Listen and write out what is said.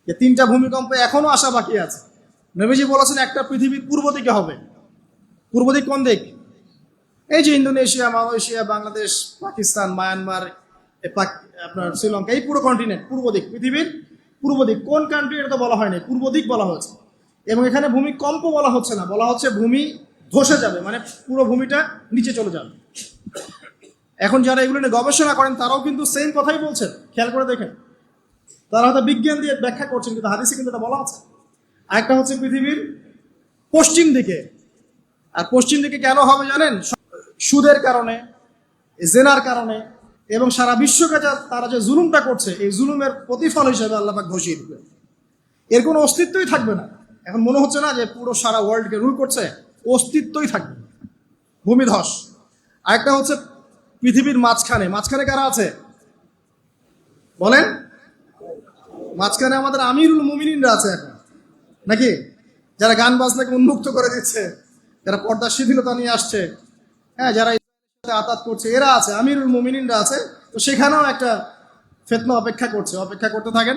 যে 3টা ভূমিকম্প এখনো আসা বাকি আছে। নবীজি বলেছেন একটা পৃথিবীর পূর্ব দিকে হবে। পূর্ব দিক কোন দিক? এই যে Indonesia, Malaysia, Bangladesh, Pakistan, Myanmar, আপনার শ্রীলঙ্কা, এই পুরো কন্টিনেন্ট পূর্ব দিক, পৃথিবীর পূর্ব দিক। কোন কান্ট্রি এটা তো বলা হয়নি, পূর্ব দিক বলা হয়েছে। এবং এখানে ভূমিকম্প বলা হচ্ছে না, বলা হচ্ছে ভূমি ধসে যাবে, মানে পুরো ভূমিটা নিচে চলে যাবে। এখন যারা এগুলো নিয়ে গবেষণা করেন তারাও কিন্তু সেম কথাই বলছেন, খেয়াল করে দেখেন। তারা হয়তো বিজ্ঞান দিয়ে ব্যাখ্যা করছেন, কিন্তু হাদিসে কিন্তু এটা বলা আছে। আরেকটা হচ্ছে পৃথিবীর পশ্চিম দিকে। আর পশ্চিম দিকে কেন হবে জানেন? সুদের কারণে, জেনার কারণে, এবং সারা বিশ্বকে তারা যে জুলুমটা করছে, এই জুলুমের প্রতিফল হিসেবে আল্লাহ পাক ঘোষিয়ে দিবে। এর কোনো অস্তিত্বই থাকবে না। এখন মনে হচ্ছে না যে পুরো সারা ওয়ার্ল্ডকে রুল করছে, অস্তিত্বই থাকবে না। ভূমিধস। আরেকটা হচ্ছে পৃথিবীর মাঝখানে। মাঝখানে কারা আছে বলেন? মাঝখানে আমাদের আমিরুল মুমিনিনরা আছে এখন, নাকি? যারা গান বাজনাকে উন্মুক্ত করে দিচ্ছে, যারা পর্দার শিথিলতা নিয়ে আসছে, হ্যাঁ, যারা আতাত করছে, এরা আছে, আমিরুল মুমিনিনরা আছে। তো সেখানেও একটা ফিতনা অপেক্ষা করছে, অপেক্ষা করতে থাকেন।